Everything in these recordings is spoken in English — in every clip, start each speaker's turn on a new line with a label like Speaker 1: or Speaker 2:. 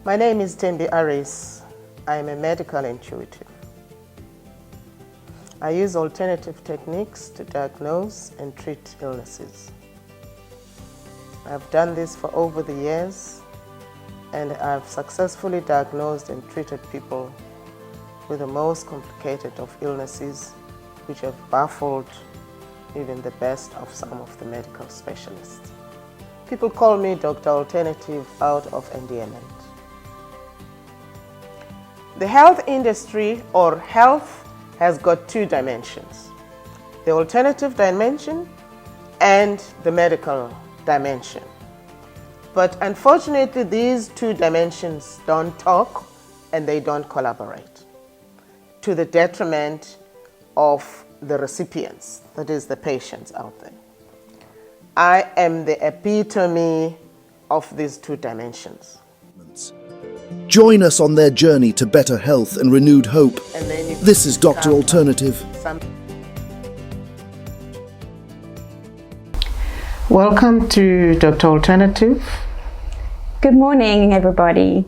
Speaker 1: My name is THEMBILE. I am a medical intuitive. I use alternative techniques to diagnose and treat illnesses. I've done this for over the years, and I've successfully diagnosed and treated people with the most complicated of illnesses, which have baffled even the best of some of the medical specialists. People call me Dr. Alternative out of endearment. The health industry, or health, has got two dimensions: the alternative dimension and the medical dimension. But unfortunately, these two dimensions don't talk and they don't collaborate, to the detriment of the recipients, that is the patients out there. I am the epitome of these two dimensions.
Speaker 2: Join us on their journey to better health and renewed hope. This is Dr. Alternative.
Speaker 1: Welcome to Dr. Alternative.
Speaker 3: Good morning, everybody.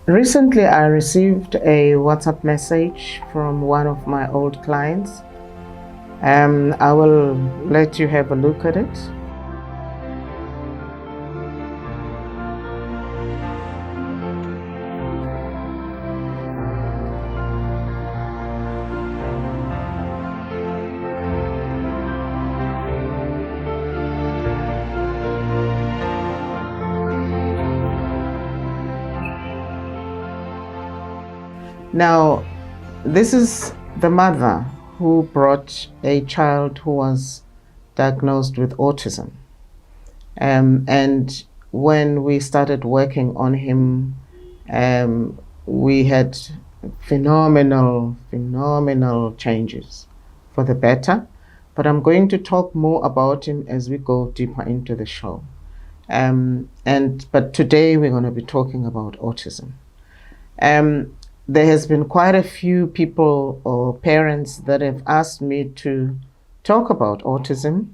Speaker 1: Recently, I received a WhatsApp message from one of my old clients. I will let you have a look at it. Now, this is the mother who brought a child who was diagnosed with autism. And when we started working on him, we had phenomenal changes for the better. But I'm going to talk more about him as we go deeper into the show. But today we're going to be talking about autism. There has been quite a few people or parents that have asked me to talk about autism,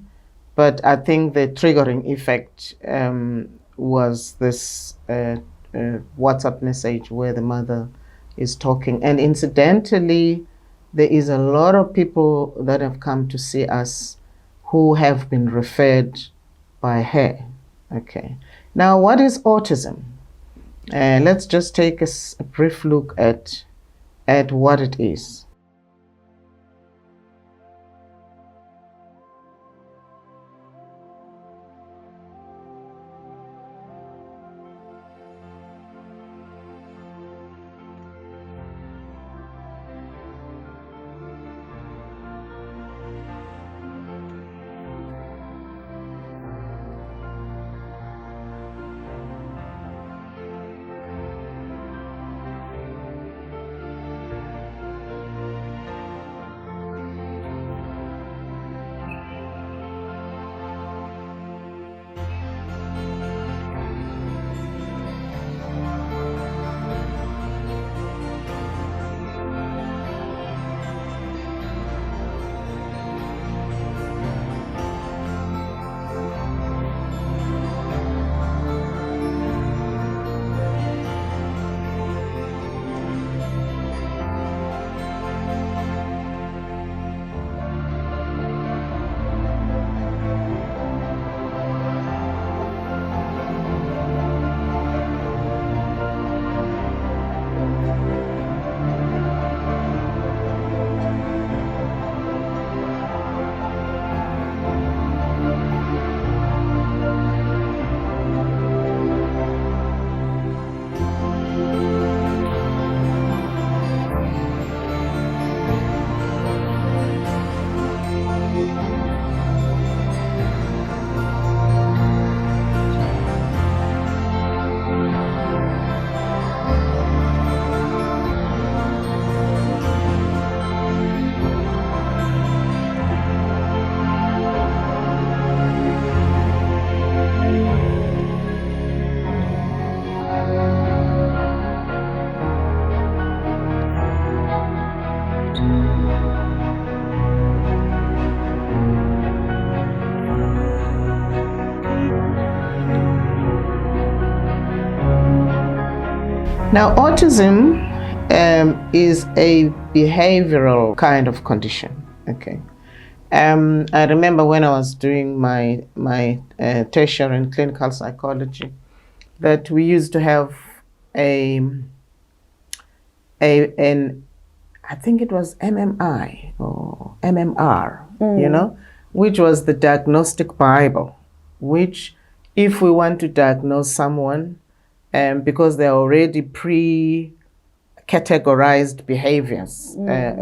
Speaker 1: but I think the triggering effect was this WhatsApp message where the mother is talking. And incidentally, there is a lot of people that have come to see us who have been referred by her. Okay. Now, what is autism? Let's just take a brief look at what it is. Now, autism is a behavioral kind of condition. Okay. I remember when I was doing my tertiary in clinical psychology that we used to have an I think it was MMI or MMR, you know, which was the diagnostic Bible, which if we want to diagnose someone, because they're already pre-categorized behaviors,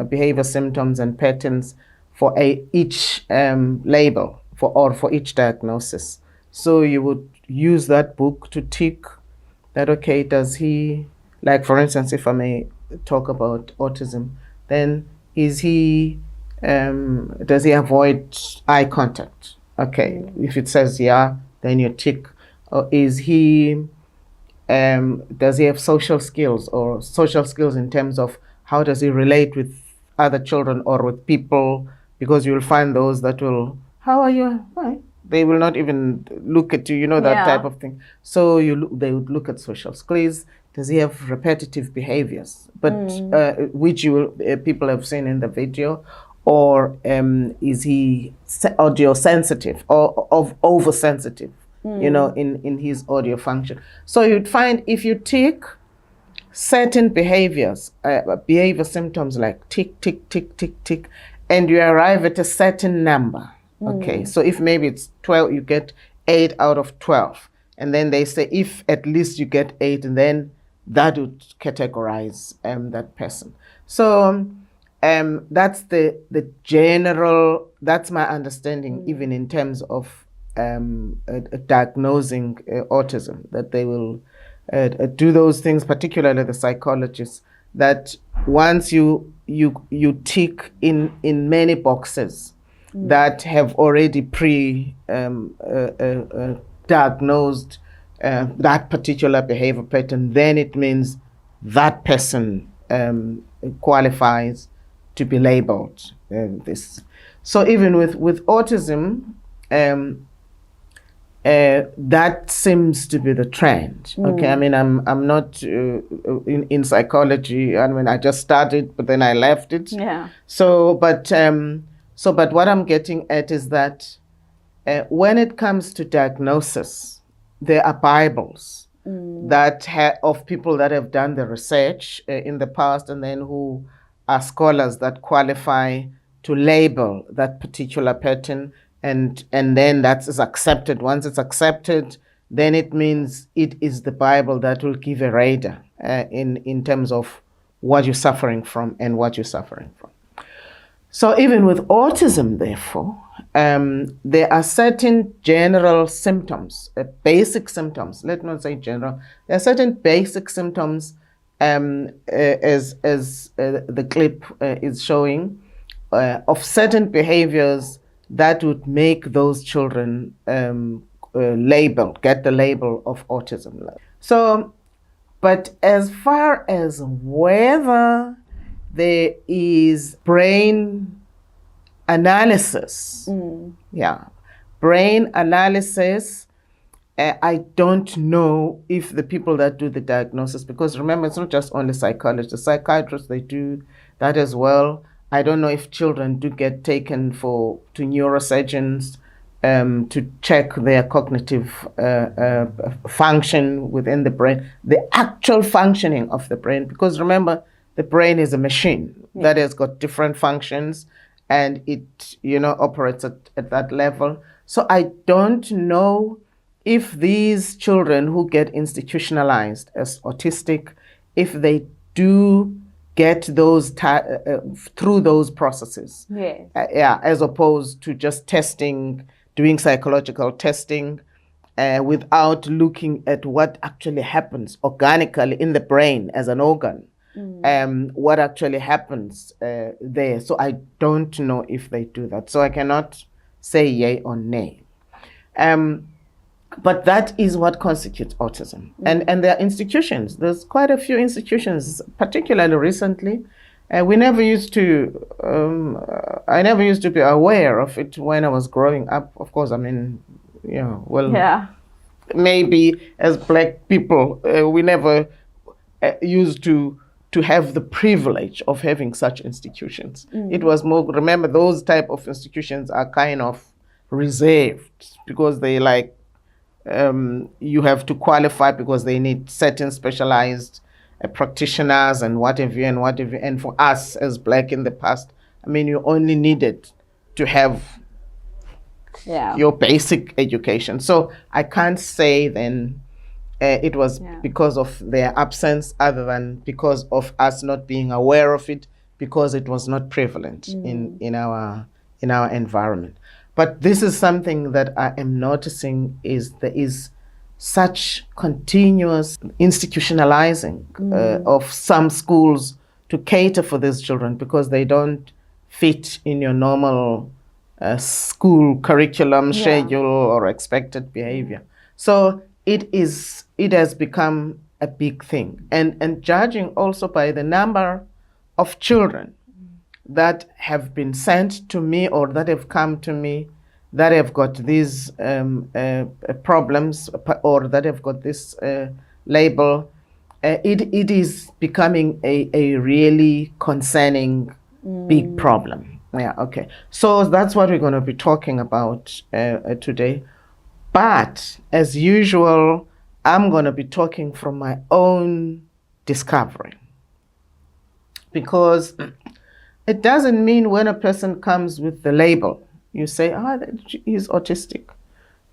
Speaker 1: behavior symptoms and patterns for each label for each diagnosis. So you would use that book to tick that, okay, does he, like for instance, if I may talk about autism, then does he avoid eye contact? Okay, if it says yeah, then you tick. Or is he, does he have social skills in terms of how does he relate with other children or with people? Because you'll find those that will, how are you? Fine. They will not even look at you, you know, that type of thing. So they would look at social skills. Does he have repetitive behaviors, but which people have seen in the video, or is he audio sensitive or oversensitive, you know, in his audio function? So you'd find if you tick certain behaviors, behavior symptoms like tick, tick, tick, tick, tick, and you arrive at a certain number. Okay, so if maybe it's 12, you get 8 out of 12. And then they say if at least you get 8, and then that would categorize that person. So that's the general, that's my understanding, even in terms of diagnosing autism, that they will do those things, particularly the psychologists, that once you tick in many boxes that have already diagnosed that particular behavior pattern, then it means that person qualifies to be labeled this. So even with autism, that seems to be the trend. Okay, I mean, I'm not in psychology. I mean, I just started, but then I left it.
Speaker 3: Yeah.
Speaker 1: But what I'm getting at is that when it comes to diagnosis, there are Bibles that of people that have done the research in the past, and then who are scholars that qualify to label that particular pattern, and then that is accepted. Once it's accepted, then it means it is the Bible that will give a radar in terms of what you're suffering from and what you're suffering from. So even with autism, therefore, there are certain general symptoms, basic symptoms. Let's not say general. There are certain basic symptoms, as the clip is showing, of certain behaviors that would make those children get the label of autism. So, but as far as whether there is brain analysis, brain analysis, I don't know if the people that do the diagnosis, because remember, it's not just only psychologists, the psychiatrists, they do that as well. I don't know if children do get taken to neurosurgeons to check their cognitive function within the brain, the actual functioning of the brain, because remember, the brain is a machine that has got different functions, and it, operates at that level. So I don't know if these children who get institutionalized as autistic, if they do get those through those processes. As opposed to just doing psychological testing without looking at what actually happens organically in the brain as an organ. What actually happens there. So I don't know if they do that. So I cannot say yay or nay. But that is what constitutes autism. And there are institutions. There's quite a few institutions, particularly recently. I never used to be aware of it when I was growing up. Of course, I mean, maybe as Black people, we never used to have the privilege of having such institutions. It was more, remember, those type of institutions are kind of reserved because they like, you have to qualify because they need certain specialized practitioners and whatever and whatever. And for us as Black in the past, I mean, you only needed to have your basic education. So I can't say then it was because of their absence, other than because of us not being aware of it, because it was not prevalent in our environment. But this is something that I am noticing, is there is such continuous institutionalizing of some schools to cater for these children because they don't fit in your normal school curriculum, schedule, or expected behavior. So it has become a big thing. And judging also by the number of children that have been sent to me or that have come to me that have got these problems or that have got this label, it is becoming a really concerning big problem. Yeah, okay. So that's what we're going to be talking about today. But as usual, I'm going to be talking from my own discovery. Because it doesn't mean when a person comes with the label, you say, he's autistic.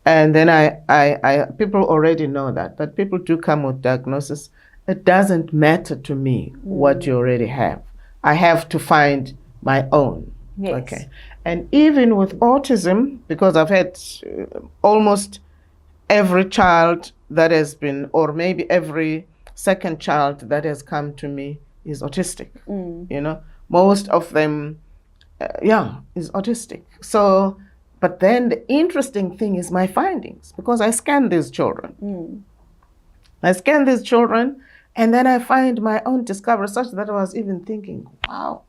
Speaker 1: And then I people already know that. But people do come with diagnosis. It doesn't matter to me what you already have. I have to find my own. Yes. Okay. And even with autism, because I've had almost every child that has been, or maybe every second child that has come to me is autistic. You know, most of them, is autistic. So, but then the interesting thing is my findings, because I scan these children. I scan these children, and then I find my own discovery, such that I was even thinking, wow,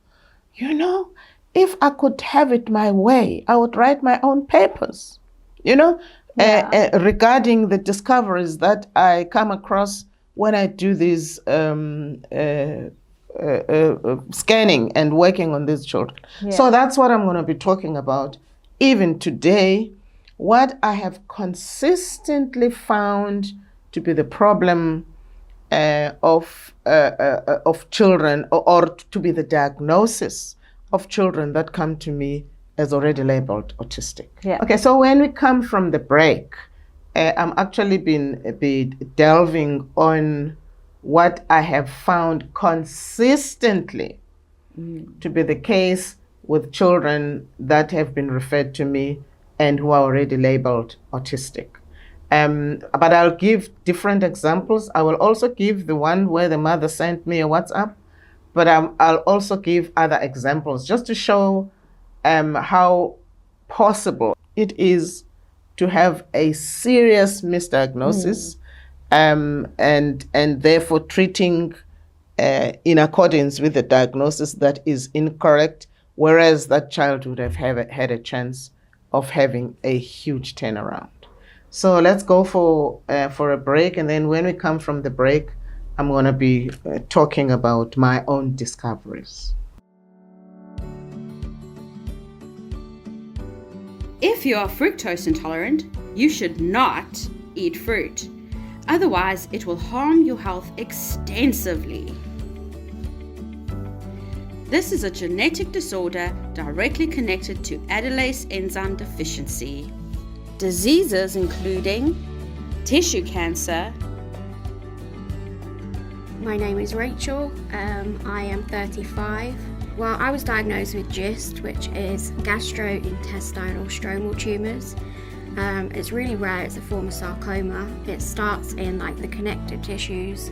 Speaker 1: you know, if I could have it my way, I would write my own papers, you know, regarding the discoveries that I come across when I do this scanning and working on these children. So that's what I'm going to be talking about even today, what I have consistently found to be the problem of children, or to be the diagnosis of children that come to me as already labeled autistic. Okay, so when we come from the break, I'm actually been delving on what I have found consistently to be the case with children that have been referred to me and who are already labeled autistic. But I'll give different examples. I will also give the one where the mother sent me a WhatsApp, but I'll also give other examples just to show how possible it is to have a serious misdiagnosis and therefore treating in accordance with the diagnosis that is incorrect, whereas that child would have had a chance of having a huge turnaround. So let's go for a break, and then when we come from the break, I'm going to be talking about my own discoveries.
Speaker 4: If you are fructose intolerant, you should not eat fruit. Otherwise, it will harm your health extensively. This is a genetic disorder directly connected to ADALase enzyme deficiency. Diseases including tissue cancer.
Speaker 5: My name is Rachel. I am 35. Well, I was diagnosed with GIST, which is gastrointestinal stromal tumours. It's really rare. It's a form of sarcoma. It starts in like the connective tissues,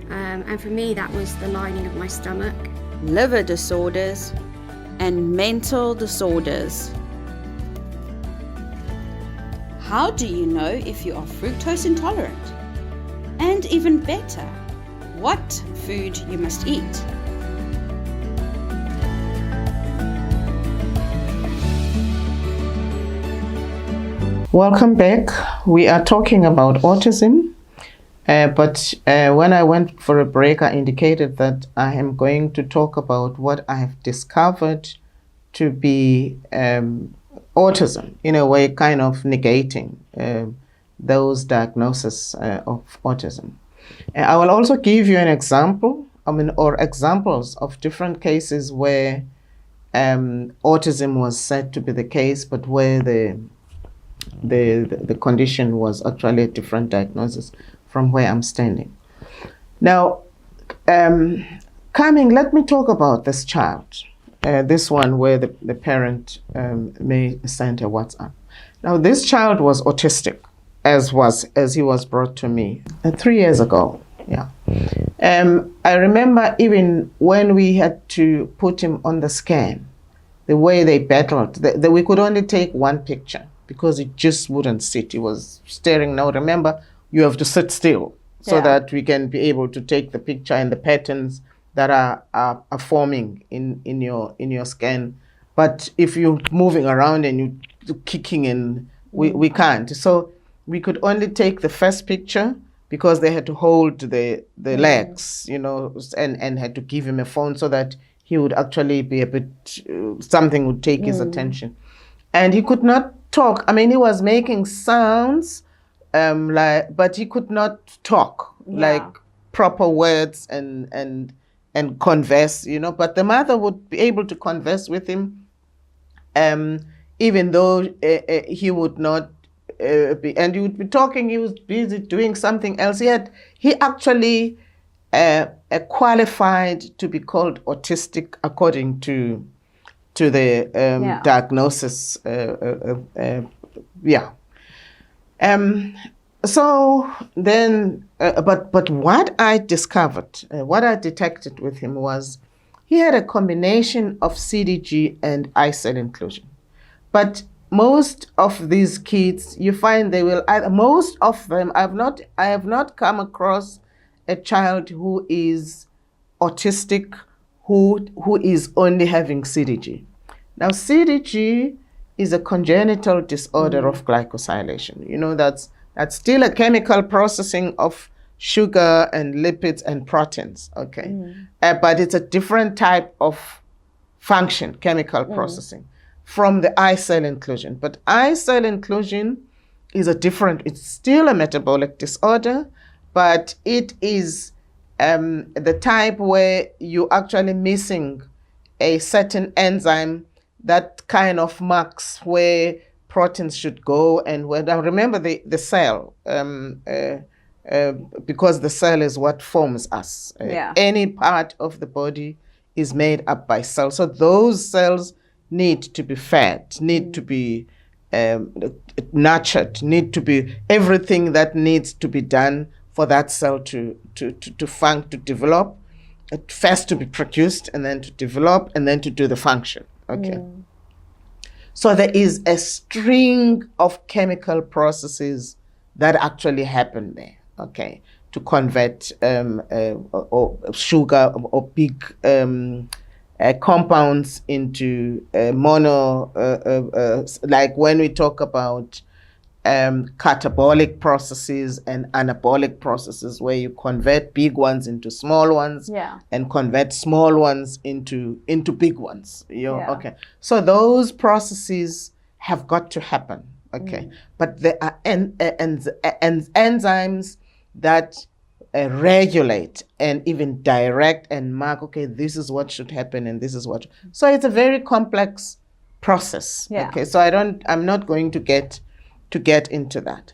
Speaker 5: and for me that was the lining of my stomach.
Speaker 4: Liver disorders and mental disorders. How do you know if you are fructose intolerant? And even better, what food you must eat.
Speaker 1: Welcome back. We are talking about autism, But when I went for a break, I indicated that I am going to talk about what I have discovered to be autism, in a way, kind of negating those diagnoses of autism. I will also give you an example, or examples of different cases where autism was said to be the case, but where the condition was actually a different diagnosis from where I'm standing. Now, let me talk about this child. This one where the parent may send a WhatsApp. Now, this child was autistic, as he was brought to me 3 years ago. Yeah. I remember even when we had to put him on the scan, the way they battled, we could only take one picture because it just wouldn't sit. He was staring. Now, remember, you have to sit still so that we can be able to take the picture and the patterns that are forming in your scan. But if you're moving around and you're kicking in, we can't. So we could only take the first picture because they had to hold the legs, and had to give him a phone so that he would actually be a bit, something would take his attention. And he could not talk. I mean, he was making sounds, but he could not talk, like proper words and converse, But the mother would be able to converse with him, even though he would not be, and he would be talking. He was busy doing something else. He actually qualified to be called autistic according to the diagnosis. So then, but what I discovered, what I detected with him was he had a combination of CDG and eye cell inclusion. But most of these kids, you find most of them, I have not come across a child who is autistic who is only having CDG. Now, CDG is a congenital disorder of glycosylation. That's still a chemical processing of sugar and lipids and proteins, okay? But it's a different type of function, chemical processing, from the eye cell inclusion. But eye cell inclusion is it's still a metabolic disorder, but it is the type where you're actually missing a certain enzyme that kind of marks where proteins should go and where. Now remember the cell, because the cell is what forms us. Any part of the body is made up by cells. So those cells need to be fed, need to be nurtured, need to be everything that needs to be done for that cell to develop. First to be produced, and then to develop, and then to do the function. Okay. So there is a string of chemical processes that actually happen there, okay, to convert or sugar or big compounds into mono, like when we talk about catabolic processes and anabolic processes, where you convert big ones into small ones, and convert small ones into big ones. Okay. So those processes have got to happen. Okay, but there are enzymes that regulate and even direct and mark. Okay, this is what should happen, and this is what. So it's a very complex process. Okay, so I'm not going to get into that.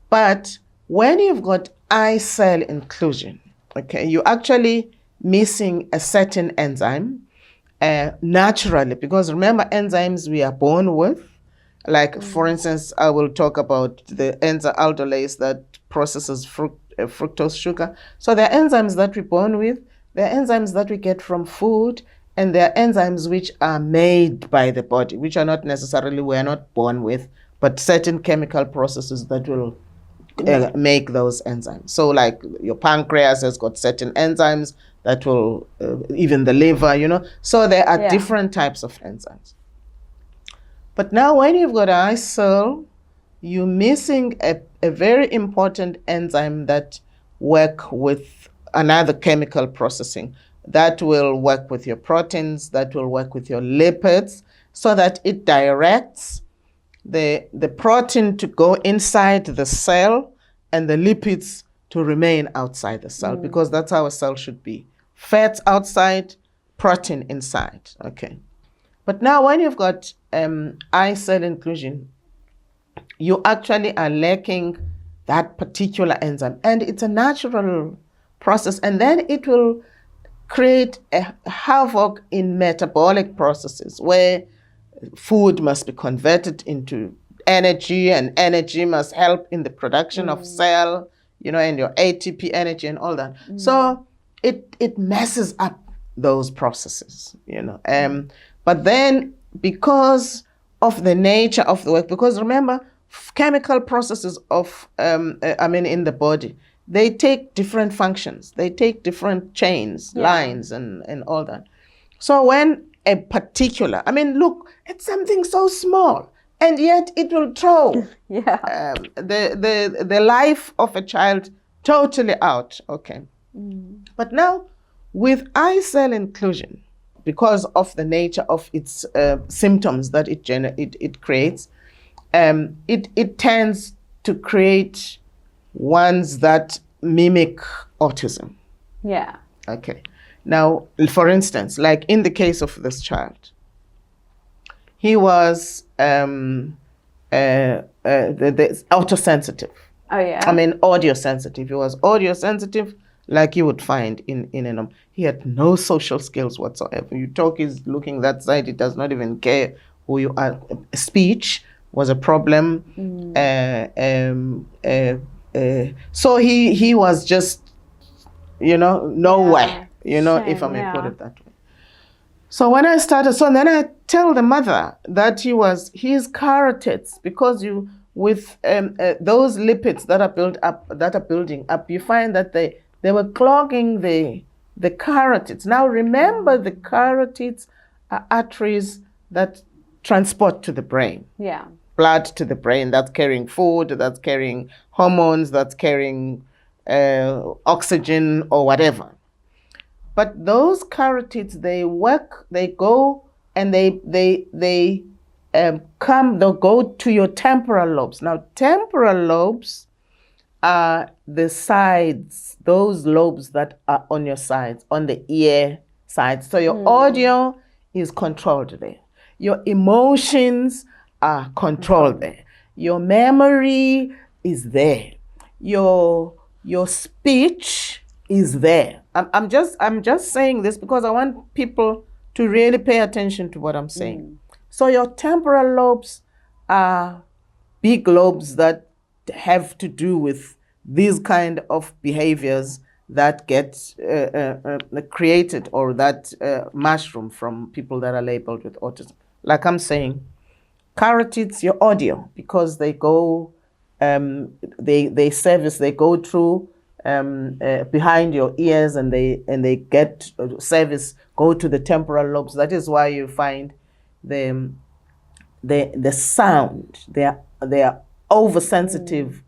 Speaker 1: But when you've got eye cell inclusion, okay, you're actually missing a certain enzyme naturally, because remember, enzymes we are born with, like for instance, I will talk about the enzyme aldolase that processes fructose sugar. So there are enzymes that we're born with, there are enzymes that we get from food, and there are enzymes which are made by the body, which are not necessarily, we're not born with, but certain chemical processes that will make those enzymes. So like your pancreas has got certain enzymes that will, even the liver, So there are different types of enzymes. But now when you've got eye cell, you're missing a very important enzyme that work with another chemical processing that will work with your proteins, that will work with your lipids, so that it directs the protein to go inside the cell and the lipids to remain outside the cell, because that's how a cell should be. Fat outside, protein inside, okay. But now when you've got eye cell inclusion, you actually are lacking that particular enzyme, and it's a natural process, and then it will create a havoc in metabolic processes where food must be converted into energy, and energy must help in the production of cell, and your ATP energy and all that. So it messes up those processes, But then because of the nature of the work, because remember, chemical processes in the body, they take different functions. They take different chains, lines, and all that. So when a particular, look, it's something so small, and yet it will throw the life of a child totally out, okay? But now, with eye cell inclusion, because of the nature of its symptoms that it creates, it tends to create ones that mimic autism.
Speaker 3: Yeah.
Speaker 1: Okay. Now, for instance, like in the case of this child, he was autosensitive.
Speaker 3: Oh, yeah.
Speaker 1: Audio sensitive. He was audio sensitive, like you would find in he had no social skills whatsoever. You talk, he's looking that side. He does not even care who you are. Speech was a problem. So he was just, nowhere, if I may put it that way. So when I started, then I tell the mother that he's carotids, because with those lipids that are building up, you find that they were clogging the carotids. Now remember, the carotids are arteries that transport to the brain.
Speaker 3: Yeah.
Speaker 1: Blood to the brain, that's carrying food, that's carrying hormones, that's carrying oxygen or whatever. But those carotids, they'll go to your temporal lobes. Now, temporal lobes are the sides, those lobes that are on your sides, on the ear sides. So your audio is controlled there. Your emotions are controlled there. Your memory is there. Your speech is there. I'm just saying this because I want people to really pay attention to what I'm saying. So your temporal lobes are big lobes that have to do with these kind of behaviors that get created, or that mushroom from people that are labeled with autism. Like I'm saying, carotids, your audio, because they go, they go through behind your ears, and they get service, go to the temporal lobes. That is why you find the sound. They are oversensitive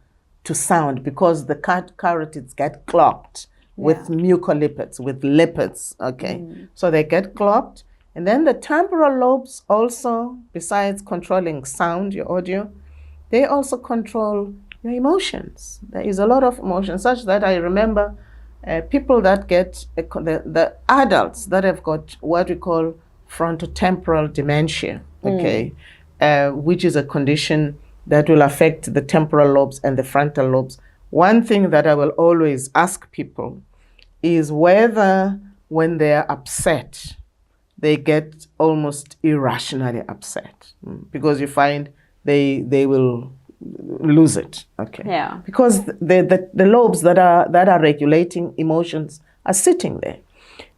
Speaker 1: to sound, because the carotids get clogged with mucolipids, with lipids. Okay, so they get clogged. And then the temporal lobes also, besides controlling sound, your audio, they also control your emotions. There is a lot of emotion, such that I remember people that get, the adults that have got what we call frontotemporal dementia, okay, which is a condition that will affect the temporal lobes and the frontal lobes. One thing that I will always ask people is whether when they are upset, they get almost irrationally upset, because you find they will lose it. Okay.
Speaker 3: Yeah.
Speaker 1: Because the lobes that are regulating emotions are sitting there.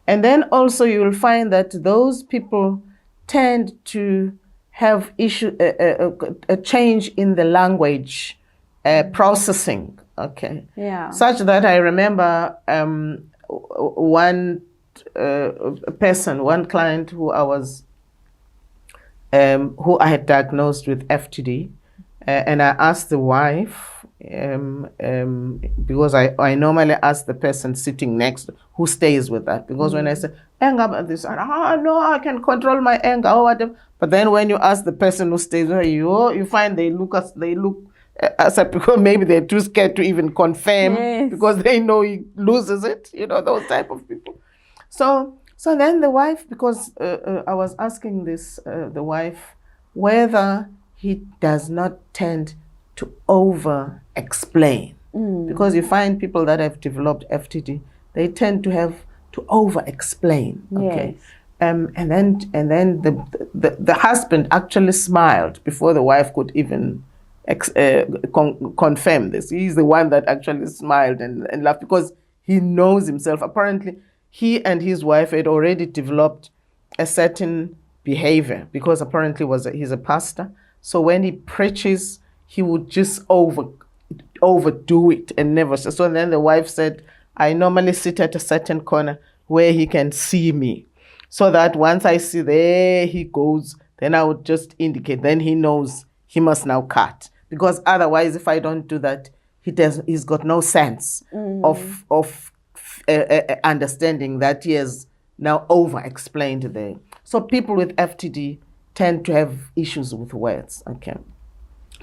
Speaker 1: And then also you will find that those people tend to have a change in the language processing. Okay. Yeah. Such that I remember one client who I had diagnosed with FTD, and I asked the wife because I normally ask the person sitting next who stays with that. Because when I say anger, they say, no, I can control my anger or whatever. But then when you ask the person who stays with you find they look as because maybe they're too scared to even confirm because they know he loses it. Those type of people. So then the wife, because I was asking the wife whether he does not tend to over-explain. Because you find people that have developed FTD, they tend to have to over-explain. Okay.
Speaker 3: Yes.
Speaker 1: And then the husband actually smiled before the wife could even confirm this. He's the one that actually smiled and laughed because he knows himself. Apparently, he and his wife had already developed a certain behavior because apparently he's a pastor. So when he preaches, he would just overdo it and never. So then the wife said, I normally sit at a certain corner where he can see me. So that once I see there he goes, then I would just indicate. Then he knows he must now cut. Because otherwise, if I don't do that, he's got no sense of understanding that he has now over-explained there. So people with FTD tend to have issues with words, okay?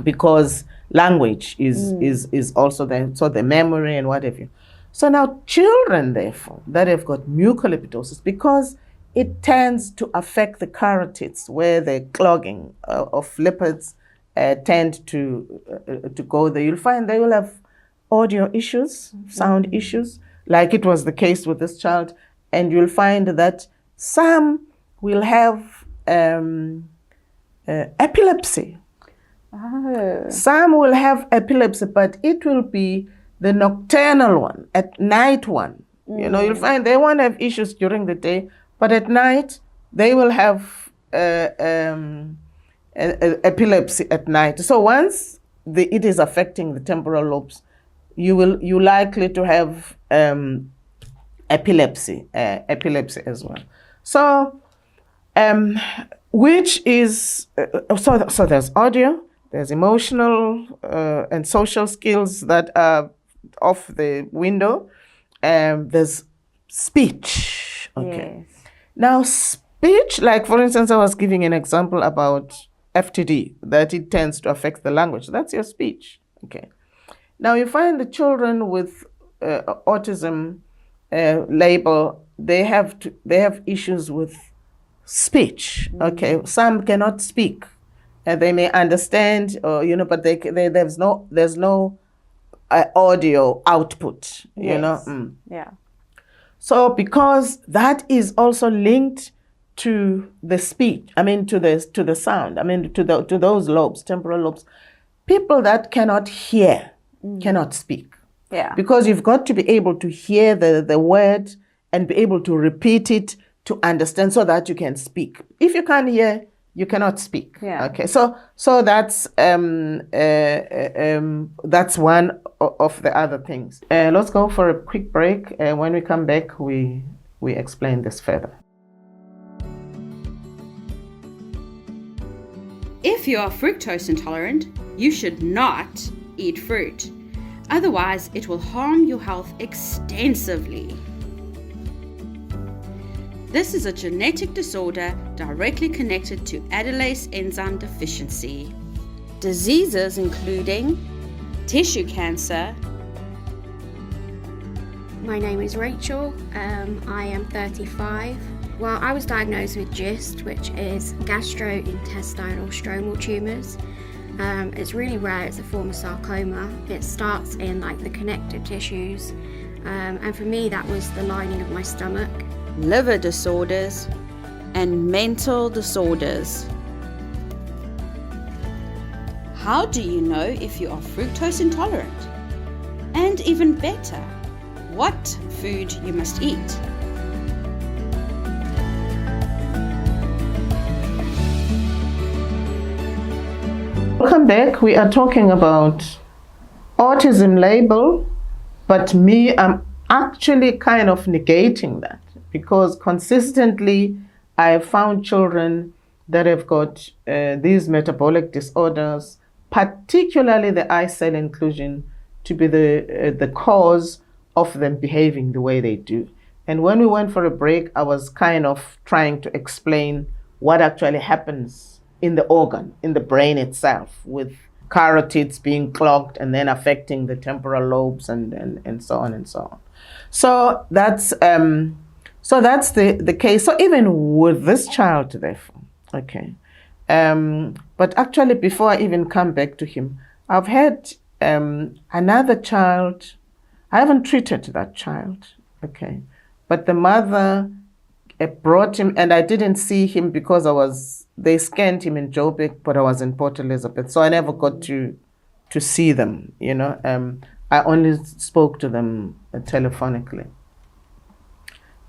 Speaker 1: Because language is also there, so the memory and what have you. So now children, therefore, that have got mucolipitosis, because it tends to affect the carotids where the clogging of lipids tend to go there. You'll find they will have audio issues, sound issues, like it was the case with this child. And you'll find that some will have epilepsy.
Speaker 3: Oh.
Speaker 1: Some will have epilepsy, but it will be the nocturnal one, at night one. You'll find they won't have issues during the day, but at night they will have epilepsy at night. So once it is affecting the temporal lobes, you likely to have epilepsy as well. So which is so there's audio, there's emotional and social skills that are off the window. There's speech. Okay.
Speaker 3: Yes.
Speaker 1: Now speech, like for instance, I was giving an example about FTD, that it tends to affect the language. That's your speech. Okay. Now you find the children with autism label, they have issues with speech. Okay. Some cannot speak. They may understand, but there's no audio output.
Speaker 3: Yeah.
Speaker 1: So because that is also linked to the speech, to the sound, to those lobes, temporal lobes, people that cannot hear cannot speak.
Speaker 3: Yeah.
Speaker 1: Because you've got to be able to hear the word and be able to repeat it to understand so that you can speak. If you can't hear, you cannot speak.
Speaker 3: Yeah.
Speaker 1: Okay. So that's one of the other things. Let's go for a quick break. When we come back, we explain this further.
Speaker 4: If you are fructose intolerant, you should not eat fruit. Otherwise, it will harm your health extensively. This is a genetic disorder directly connected to adelase enzyme deficiency. Diseases including tissue cancer.
Speaker 5: My name is Rachel. I am 35. Well, I was diagnosed with GIST, which is gastrointestinal stromal tumours. It's really rare. It's a form of sarcoma. It starts in the connective tissues, and for me that was the lining of my stomach.
Speaker 4: Liver disorders and mental disorders. How do you know if you are fructose intolerant? And even better, what food you must eat.
Speaker 1: Welcome back. We are talking about autism label, but I'm actually kind of negating that, because consistently I have found children that have got these metabolic disorders particularly the eye cell inclusion, to be the cause of them behaving the way they do. And when we went for a break, I was kind of trying to explain what actually happens in the organ, in the brain itself, with carotids being clogged and then affecting the temporal lobes and so on and so on. So that's the case. So even with this child, therefore, okay. But actually, before I even come back to him, I've had another child. I haven't treated that child, okay. But the mother brought him, and I didn't see him because they scanned him in Joburg, but I was in Port Elizabeth, so I never got to see them, you know. I only spoke to them telephonically.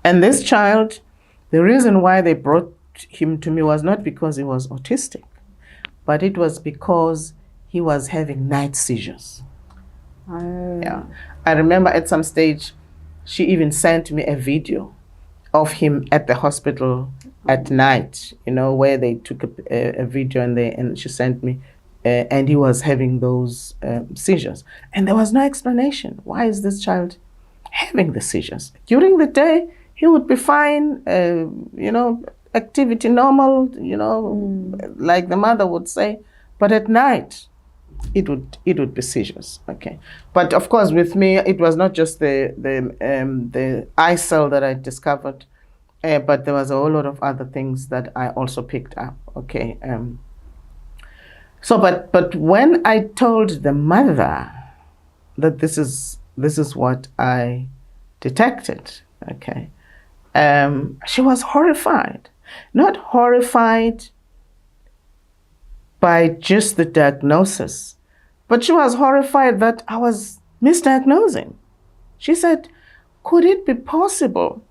Speaker 1: And this child, the reason why they brought him to me was not because he was autistic, but it was because he was having night seizures.
Speaker 3: Oh.
Speaker 1: Yeah. I remember at some stage, she even sent me a video of him at the hospital at night, you know, where they took a video and she sent me, and he was having those seizures. And there was no explanation. Why is this child having the seizures? During the day, he would be fine, you know, activity normal, you know, like the mother would say. But at night, it would be seizures. Okay, but of course, with me, it was not just the eye cell that I discovered, but there was a whole lot of other things that I also picked up. Okay, so but when I told the mother that this is what I detected, okay, she was horrified. Not horrified by just the diagnosis, but she was horrified that I was misdiagnosing. She said, could it be possible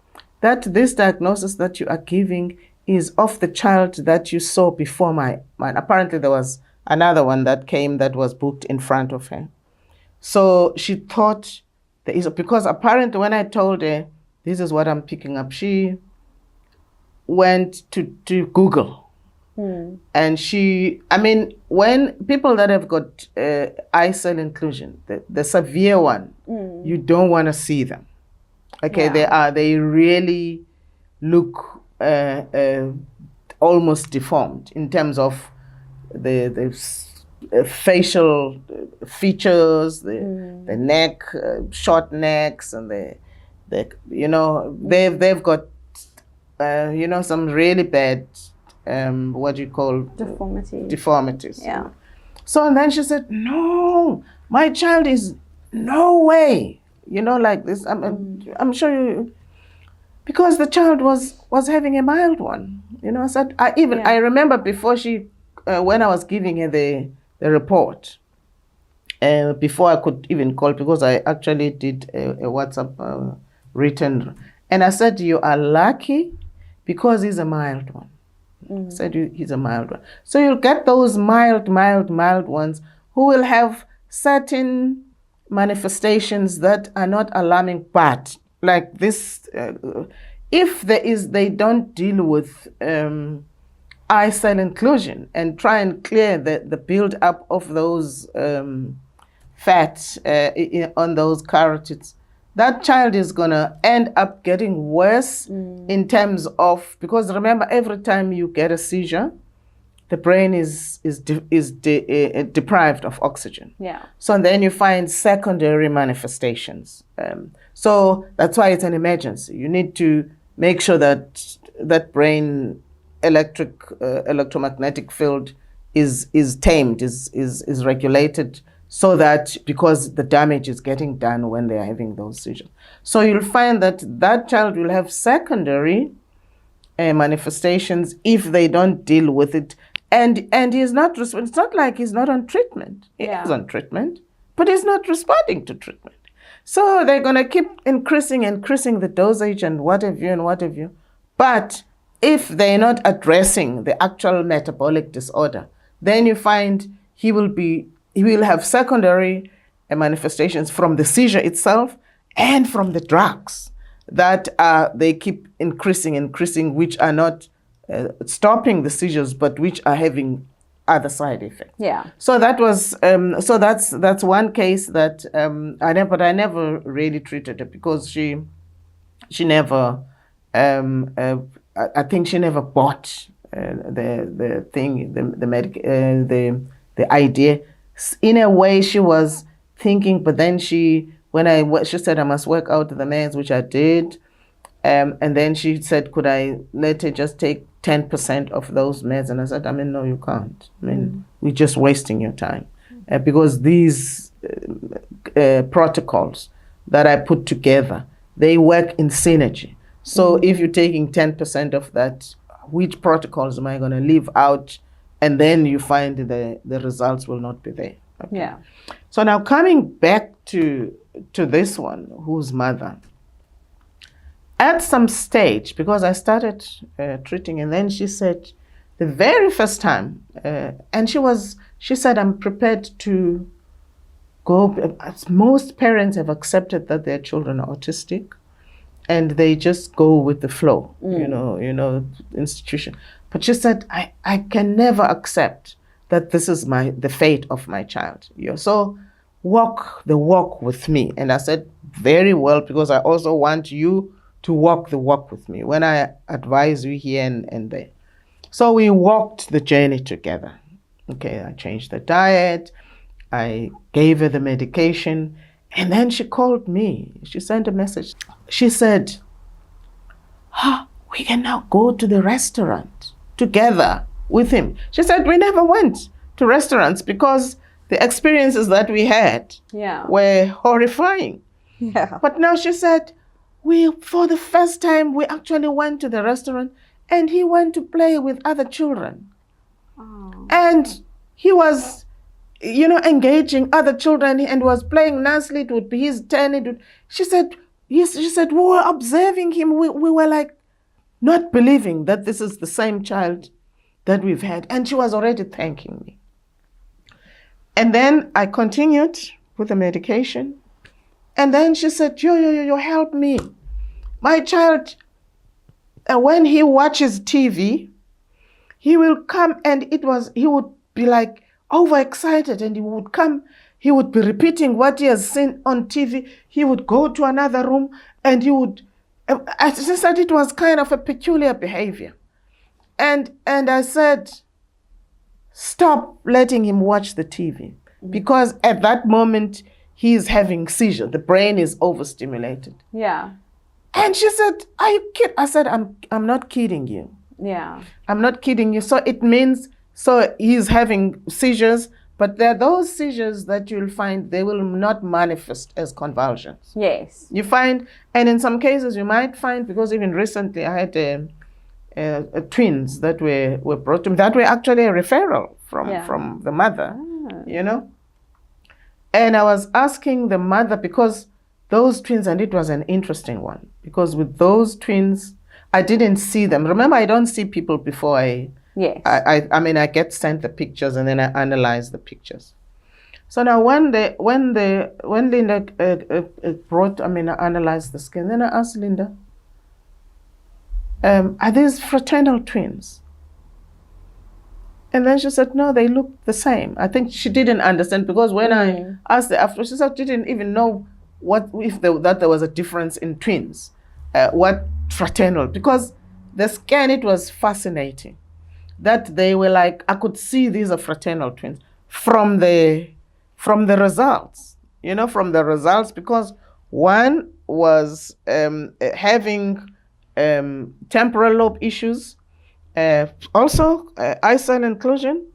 Speaker 1: that this diagnosis that you are giving is of the child that you saw before mine? Apparently there was another one that came that was booked in front of her. So she thought, because apparently when I told her, this is what I'm picking up, she went to Google. And when people that have got eye cell inclusion, the severe one, you don't want to see them. Okay, yeah. They really look almost deformed in terms of the facial features, the neck, short necks, and they've got some really bad deformities.
Speaker 3: Yeah.
Speaker 1: So and then she said, no, my child is no way, like this. I'm sure you, because the child was having a mild one. I said, I remember before she, when I was giving her the report, before I could even call, because I actually did a WhatsApp written, and I said, you are lucky because he's a mild one. I said he's a mild one. So you'll get those mild ones who will have certain manifestations that are not alarming, but like this, if they don't deal with eye cell inclusion and try and clear the build up of those fat on those carotids, that child is going to end up getting worse in terms of, because remember, every time you get a seizure, the brain is deprived of oxygen.
Speaker 3: Yeah.
Speaker 1: So then you find secondary manifestations. So that's why it's an emergency. You need to make sure that that brain electromagnetic field is tamed, is regulated, so that, because the damage is getting done when they are having those seizures. So you'll find that child will have secondary manifestations if they don't deal with it. And he's not, it's not like he's not on treatment. He's on treatment, but he's not responding to treatment. So they're going to keep increasing the dosage and what have you. But if they're not addressing the actual metabolic disorder, then you find he will have secondary manifestations from the seizure itself and from the drugs that they keep increasing, which are not stopping the seizures, but which are having other side effects.
Speaker 3: Yeah.
Speaker 1: So that was that's one case that I never really treated her because she never I think she never bought the thing, the idea. In a way, she was thinking, but then she said I must work out the meds, which I did, and then she said, could I let her just take 10% of those meds? And I said, no, you can't. We're just wasting your time because these protocols that I put together, they work in synergy. So if you're taking 10% of that, which protocols am I going to leave out? And then you find the results will not be there. Okay.
Speaker 3: Yeah.
Speaker 1: So now coming back to this one, whose mother, at some stage, because I started treating, and then she said, the very first time, and she said, I'm prepared to go. Most parents have accepted that their children are autistic, and they just go with the flow, institution. But she said, I can never accept that this is the fate of my child. So walk the walk with me. And I said, very well, because I also want you to walk the walk with me when I advise you here and there. So we walked the journey together. Okay, I changed the diet, I gave her the medication, and then she called me. She sent a message. She said, we can now go to the restaurant together with him. She said, we never went to restaurants because the experiences that we had were horrifying.
Speaker 3: Yeah.
Speaker 1: But now she said, for the first time, we actually went to the restaurant and he went to play with other children. Oh. And he was, engaging other children and was playing nicely. It would be his turn. She said, we were observing him. We were like not believing that this is the same child that we've had. And she was already thanking me. And then I continued with the medication. And then she said, yo, help me. My child, when he watches TV, he will come and he would be like overexcited and he would be repeating what he has seen on TV. He would go to another room and I said it was kind of a peculiar behavior. And I said, stop letting him watch the TV because at that moment he is having seizure. The brain is overstimulated.
Speaker 3: Yeah.
Speaker 1: And she said, are you kidding? I said, I'm not kidding you.
Speaker 3: Yeah.
Speaker 1: I'm not kidding you. So it means, he's having seizures, but there are those seizures that you'll find they will not manifest as convulsions.
Speaker 3: Yes.
Speaker 1: You find, and in some cases you might find, because even recently I had twins that were brought to me, that were actually a referral from the mother, And I was asking the mother, because those twins, and it was an interesting one, because with those twins, I didn't see them. Remember, I don't see people before I get sent the pictures and then I analyze the pictures. So now when Linda analyzed the skin, then I asked Linda, are these fraternal twins? And then she said, no, they look the same. I think she didn't understand, because when I asked her after, she said she didn't even know that there was a difference in twins. What fraternal, because the scan, it was fascinating that they were like, I could see these are fraternal twins from the results, because one was having temporal lobe issues, also eyesight inclusion,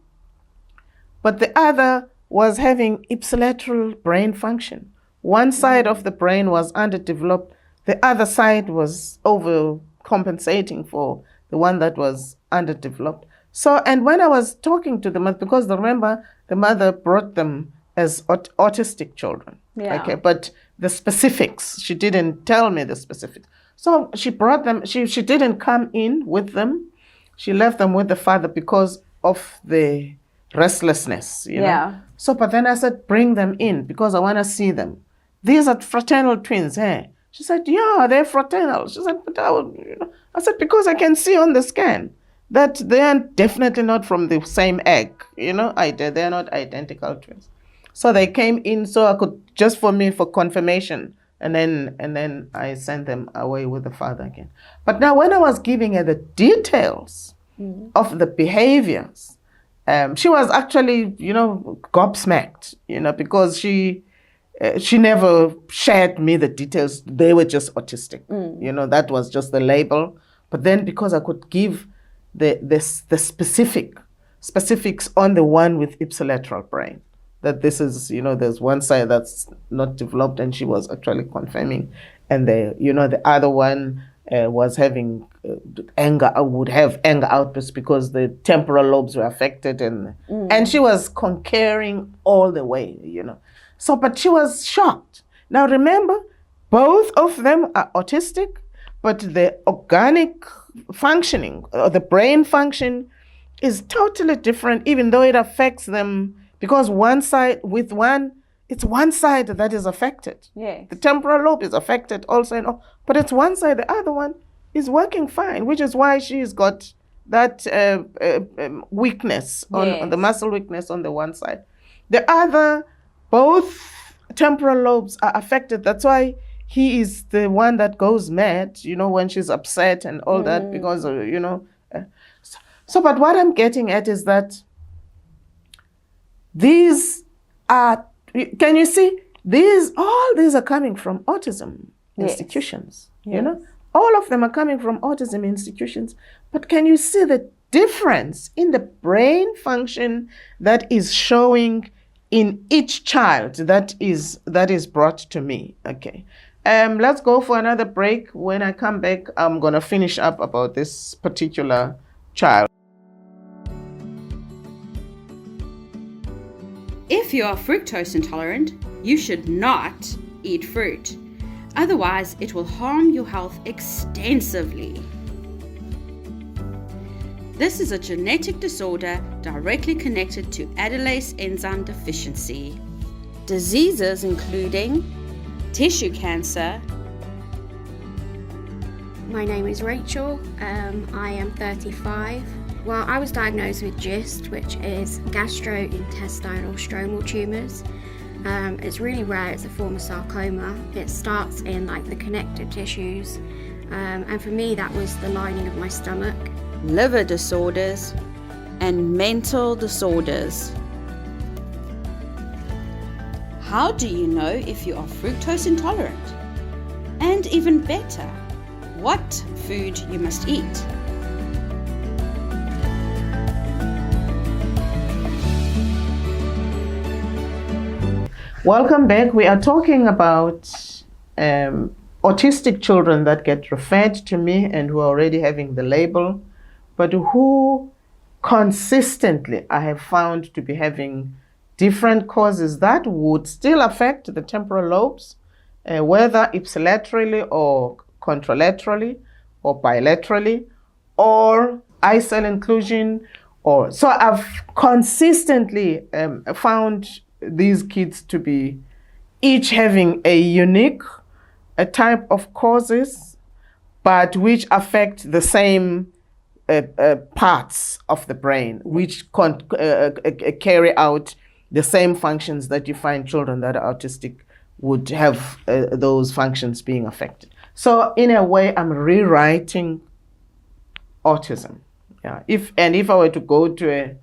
Speaker 1: but the other was having ipsilateral brain function. One side of the brain was underdeveloped, the other side was overcompensating for the one that was underdeveloped. So, and when I was talking to the mother, because remember, the mother brought them as autistic children.
Speaker 3: Yeah.
Speaker 1: Okay, but the specifics, she didn't tell me the specifics. So she brought them, she didn't come in with them. She left them with the father because of the restlessness, you know. So, but then I said, bring them in because I want to see them. These are fraternal twins, eh? She said, yeah, they're fraternal. She said, but I said, because I can see on the scan that they are definitely not from the same egg, they're not identical twins. So they came in so I could, just for me, for confirmation, and then I sent them away with the father again. But now when I was giving her the details of the behaviors, she was actually, gobsmacked, because she never shared me the details. They were just autistic. That was just the label. But then because I could give the specifics on the one with ipsilateral brain, that this is, there's one side that's not developed, and she was actually confirming. And the other one was having anger, would have anger outbursts because the temporal lobes were affected, and she was concurring all the way, So, but she was shocked. Now remember, both of them are autistic, but the organic functioning, or the brain function, is totally different, even though it affects them, because it's one side that is affected.
Speaker 3: Yes.
Speaker 1: The temporal lobe is affected also, but it's one side, the other one is working fine, which is why she's got that weakness, on the muscle weakness on the one side. The other, both temporal lobes are affected. That's why he is the one that goes mad, when she's upset and all that, because, So, but what I'm getting at is that these are, can you see, all these are coming from autism institutions, All of them are coming from autism institutions. But can you see the difference in the brain function that is showing in each child that is brought to me? Okay. Let's go for another break. When I come back, I'm going to finish up about this particular child.
Speaker 4: If you are fructose intolerant, you should not eat fruit. Otherwise, it will harm your health extensively. This is a genetic disorder directly connected to Adelase enzyme deficiency. Diseases including tissue cancer.
Speaker 5: My name is Rachel. I am 35. Well, I was diagnosed with GIST, which is gastrointestinal stromal tumours. It's really rare. It's a form of sarcoma. It starts in the connective tissues, and for me that was the lining of my stomach.
Speaker 4: Liver disorders and mental disorders. How do you know if you are fructose intolerant? And even better, what food you must eat?
Speaker 1: Welcome back. We are talking about autistic children that get referred to me and who are already having the label, but who consistently I have found to be having different causes that would still affect the temporal lobes, whether ipsilaterally or contralaterally or bilaterally or eye cell inclusion. So I've consistently found these kids to be each having a unique type of causes, but which affect the same parts of the brain, which carry out the same functions that you find children that are autistic would have those functions being affected. So in a way, I'm rewriting autism. Yeah. If I were to go to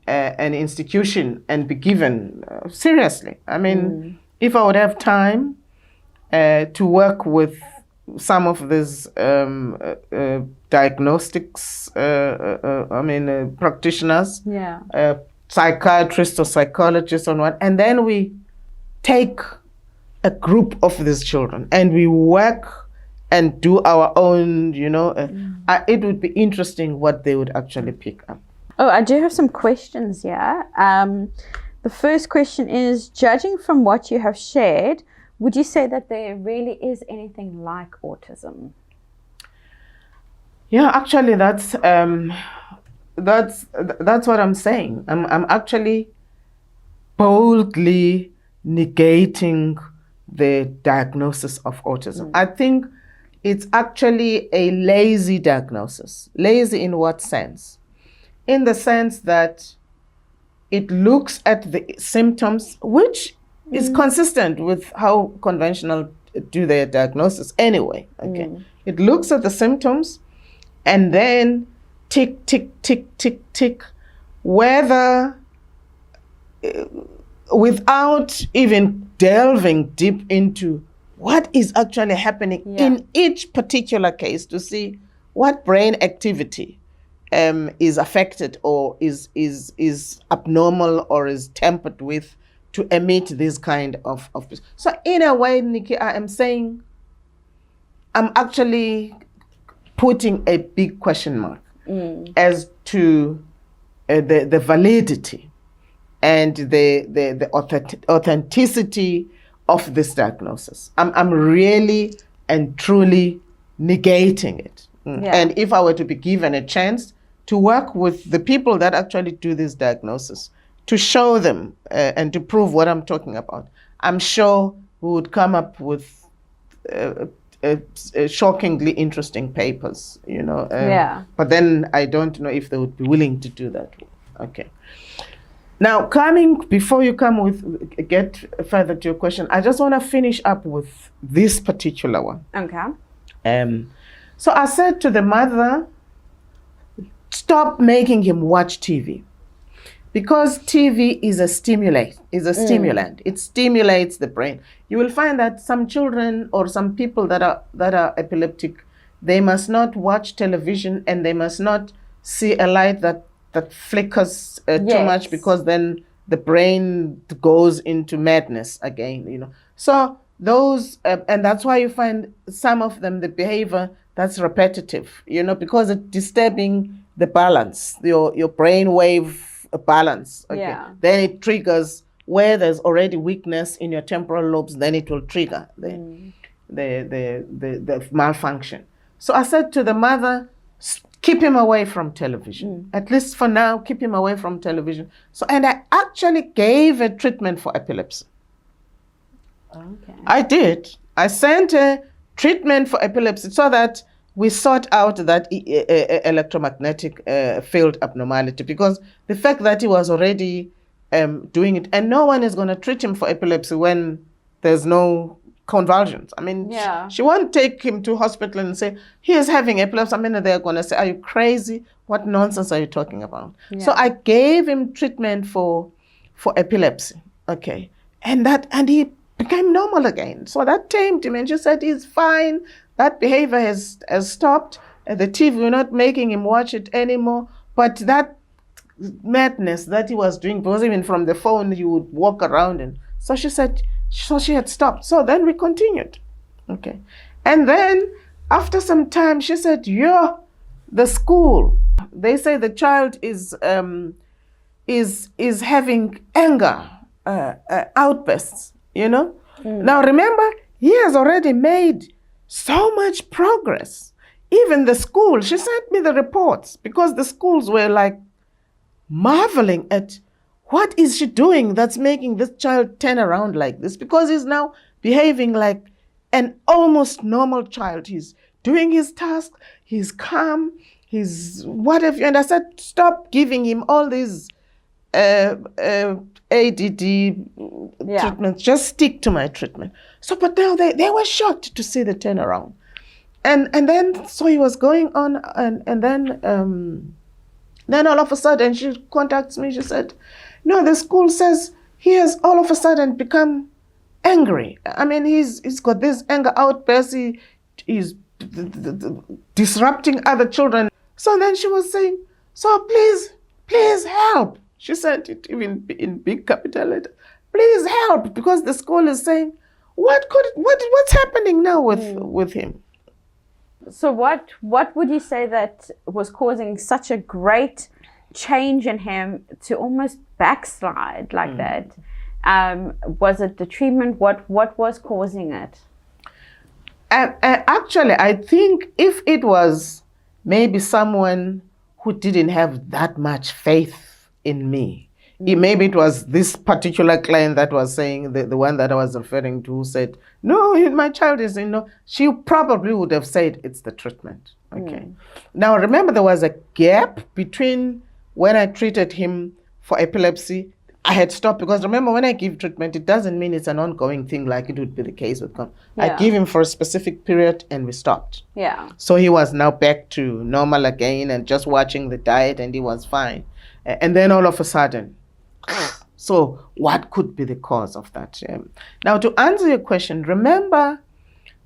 Speaker 1: an institution and be given seriously, if I would have time to work with some of these diagnostics, practitioners, psychiatrists or psychologists on what, and then we take a group of these children and we work and do our own, it would be interesting what they would actually pick up.
Speaker 3: Oh, I do have some questions here. The first question is, judging from what you have shared, would you say that there really is anything like autism?
Speaker 1: Yeah, actually, that's what I'm saying. I'm actually boldly negating the diagnosis of autism. I think it's actually a lazy diagnosis. Lazy in what sense? In the sense that it looks at the symptoms, which is consistent with how conventional do their diagnosis anyway. Okay, it looks at the symptoms and then tick, tick, tick, tick, tick, whether without even delving deep into what is actually happening in each particular case to see what brain activity is affected or is abnormal or is tempered with to emit this kind of. So in a way, Nikki, I am saying I'm actually putting a big question mark as to the validity and the authenticity of this diagnosis. I'm really and truly negating it. And if I were to be given a chance to work with the people that actually do this diagnosis, to show them and to prove what I'm talking about, I'm sure we would come up with shockingly interesting papers, you know. But then I don't know if they would be willing to do that. Okay. Now, before you get further to your question, I just want to finish up with this particular one.
Speaker 3: Okay.
Speaker 1: So I said to the mother, stop making him watch TV. Because TV is a stimulant. It stimulates the brain. You will find that some children or some people that are epileptic, they must not watch television and they must not see a light that flickers too much, because then the brain goes into madness again, you know. So those, and that's why you find some of them, the behavior that's repetitive, you know, because it's disturbing the balance, your brain wave balance. Okay. Then it triggers where there's already weakness in your temporal lobes, then it will trigger the malfunction. So I said to the mother, keep him away from television. At least for now, keep him away from television. So, and I actually gave a treatment for epilepsy.
Speaker 3: Okay.
Speaker 1: I did. I sent a treatment for epilepsy so that we sort out that electromagnetic field abnormality, because the fact that he was already doing it, and no one is going to treat him for epilepsy when there's no convulsions. I mean, she won't take him to hospital and say, he is having epilepsy. I mean, they're going to say, are you crazy? What nonsense are you talking about? So I gave him treatment for epilepsy. Okay. And he became normal again. So that tamed him, and she said, he's fine. That behavior has stopped. The TV, we're not making him watch it anymore. But that madness that he was doing, because even from the phone, he would walk around. And so she said, she had stopped. So then we continued. Okay. And then after some time, she said, the school, they say the child is having anger outbursts, you know. Now remember, he has already made so much progress. Even the school, she sent me the reports, because the schools were like marveling at what is she doing that's making this child turn around like this, because he's now behaving like an almost normal child. He's doing his task, he's calm, he's whatever. And I said, stop giving him all these ADD treatments, just stick to my treatment. So, but now they were shocked to see the turnaround. And then, so he was going on, and then all of a sudden she contacts me, she said, no, the school says he has all of a sudden become angry. I mean, he's got this anger outburst, he's disrupting other children. So then she was saying, so please help. She sent it even in big capital letter. Please help, because the school is saying, what's happening now with him?
Speaker 3: So what would you say that was causing such a great change in him to almost backslide like that? Was it the treatment? What was causing it?
Speaker 1: Actually, I think if it was maybe someone who didn't have that much faith in me, Maybe it was this particular client that was saying, the one that I was referring to, who said, no, my child is, she probably would have said it's the treatment. Okay. Now, remember, there was a gap between when I treated him for epilepsy. I had stopped, because remember, when I give treatment, it doesn't mean it's an ongoing thing like it would be the case with I give him for a specific period and we stopped.
Speaker 3: Yeah.
Speaker 1: So he was now back to normal again and just watching the diet, and he was fine. And then all of a sudden, so what could be the cause of that? Now, to answer your question, remember,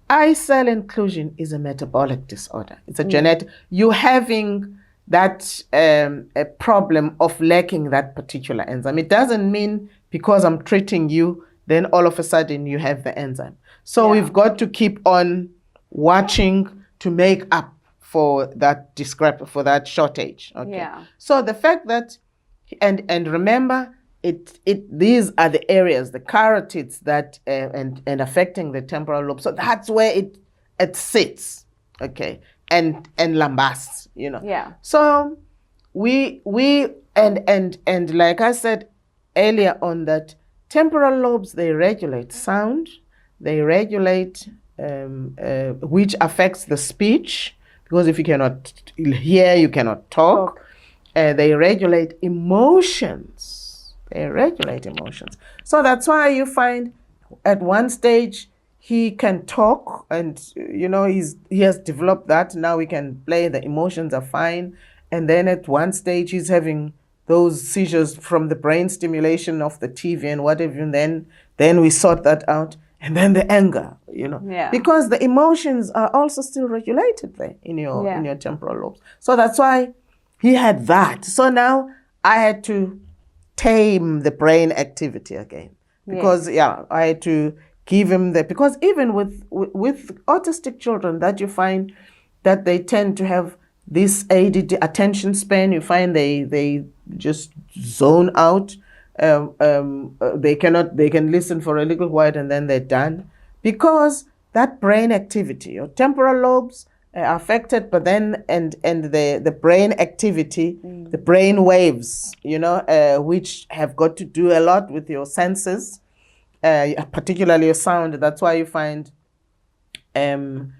Speaker 1: eye cell inclusion is a metabolic disorder. It's a genetic, you having that a problem of lacking that particular enzyme. It doesn't mean because I'm treating you, then all of a sudden you have the enzyme. So we've got to keep on watching to make up for that for that shortage. Okay.
Speaker 3: Yeah.
Speaker 1: So the fact that, and remember, these are the areas, the carotids that and affecting the temporal lobe. So that's where it sits. Okay. And lambasts,
Speaker 3: Yeah.
Speaker 1: So we and like I said earlier on, that temporal lobes, they regulate sound, they regulate which affects the speech, because if you cannot hear, you cannot talk. They regulate emotions. So that's why you find at one stage he can talk, and he has developed that. Now we can play, the emotions are fine. And then at one stage he's having those seizures from the brain stimulation of the TV and whatever, and then we sort that out. And then the anger, because the emotions are also still regulated there in your temporal lobes. So that's why he had that. So now I had to tame the brain activity again, because I had to give him because even with autistic children, that you find that they tend to have this ADD, attention span. You find they just zone out. They can listen for a little while and then they're done, because that brain activity, your temporal lobes are affected, but then and the brain activity, the brain waves, which have got to do a lot with your senses, particularly your sound. That's why you find when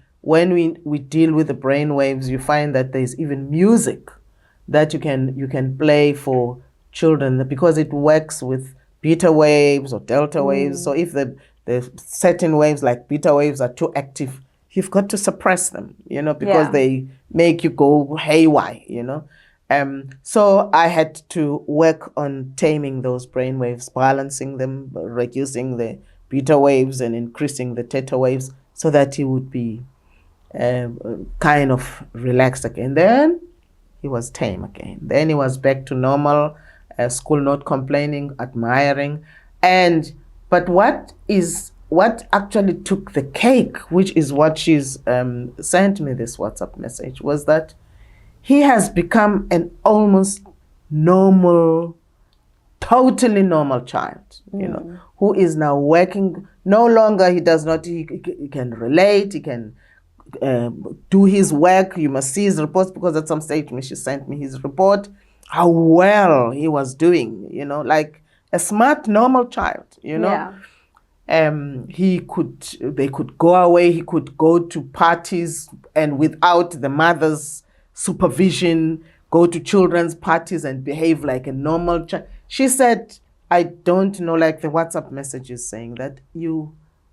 Speaker 1: we deal with the brain waves, you find that there's even music that you can play for children, because it works with beta waves or delta waves. So if the certain waves like beta waves are too active, you've got to suppress them, because they make you go haywire, So I had to work on taming those brain waves, balancing them, reducing the beta waves and increasing the theta waves, so that he would be kind of relaxed again. Then he was tame again. Then he was back to normal, school, not complaining, admiring. But what actually took the cake, which is what she's sent me this WhatsApp message, was that he has become an almost normal, totally normal child, who is now working. No longer he can relate, he can do his work. You must see his reports, because at some stage she sent me his report, how well he was doing, like a smart, normal child, They could go away, he could go to parties and without the mother's supervision, go to children's parties and behave like a normal child. She said, I don't know, like the WhatsApp message is saying that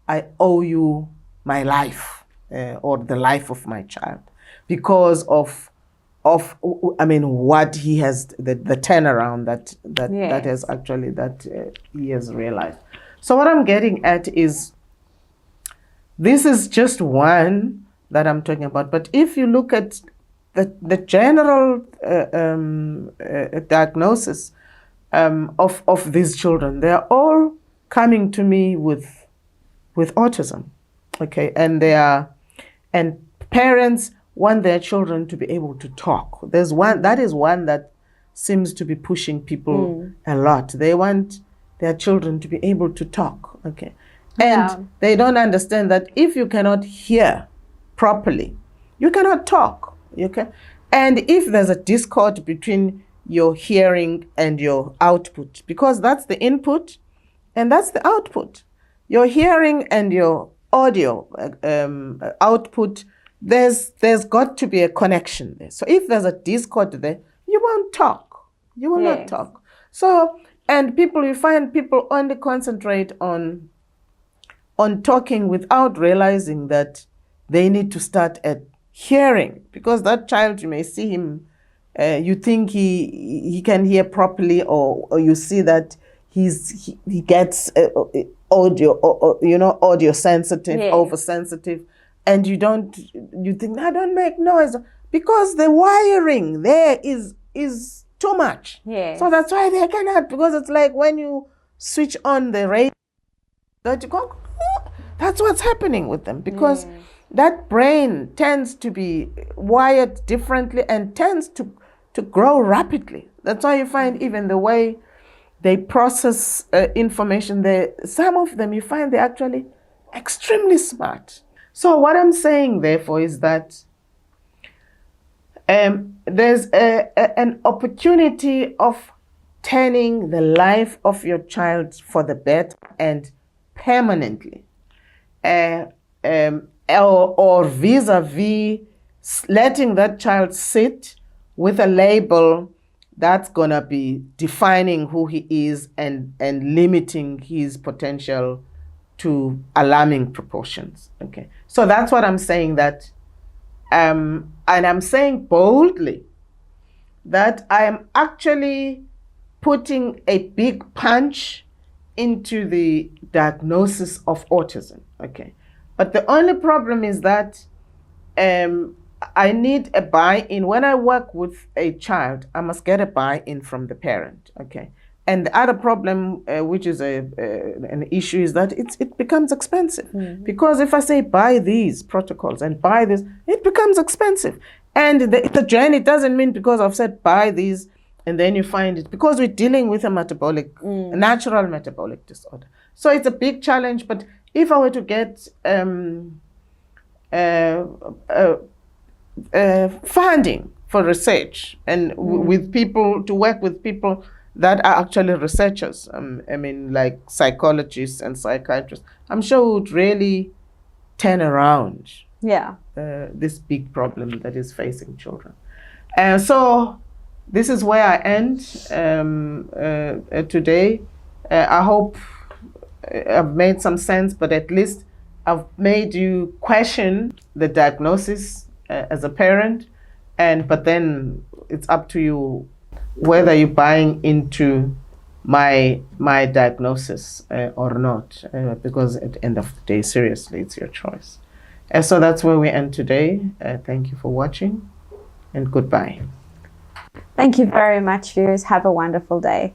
Speaker 1: I owe you my life, or the life of my child, because of what he has, the turnaround that has actually, he has realized. So what I'm getting at is, this is just one that I'm talking about. But if you look at the general diagnosis of these children, they are all coming to me with autism, okay, and parents want their children to be able to talk. There's one that seems to be pushing people a lot. They want their children to be able to talk, okay, and they don't understand that if you cannot hear properly, you cannot talk. Okay, and if there's a discord between your hearing and your output, because that's the input and that's the output. Your hearing and your audio output, there's got to be a connection there. So if there's a discord there, you won't talk. You will not talk. So, and you find people only concentrate on talking without realizing that they need to start at hearing, because that child, you may see him, you think he can hear properly, or you see that he gets audio, audio sensitive, oversensitive, and you think, I don't make noise, because the wiring there is too much. So that's why they cannot, because it's like when you switch on the radio, that you go, that's what's happening with them, because that brain tends to be wired differently and tends to grow rapidly. That's why you find even the way they process information, some of them you find they're actually extremely smart. So what I'm saying, therefore, is that there's an opportunity of turning the life of your child for the better and permanently, or vis-a-vis letting that child sit with a label that's gonna be defining who he is and limiting his potential to alarming proportions. Okay, so that's what I'm saying, that and I'm saying boldly that I am actually putting a big punch into the diagnosis of autism. Okay, but the only problem is that I need a buy-in. When I work with a child, I must get a buy-in from the parent. Okay, and the other problem, which is an issue, is that it becomes expensive. Because if I say buy these protocols and buy this, it becomes expensive. And the journey doesn't mean because I've said buy these and then you find it, because we're dealing with a natural metabolic disorder. So it's a big challenge. But if I were to get funding for research and with people, to work with people that are actually researchers, I mean, like psychologists and psychiatrists, I'm sure we would really turn around this big problem that is facing children. So this is where I end today. I hope I've made some sense, but at least I've made you question the diagnosis as a parent, but then it's up to you whether you're buying into my diagnosis or not, because at the end of the day, seriously, it's your choice. So that's where we end today. Thank you for watching, and goodbye.
Speaker 3: Thank you very much, viewers. Have a wonderful day.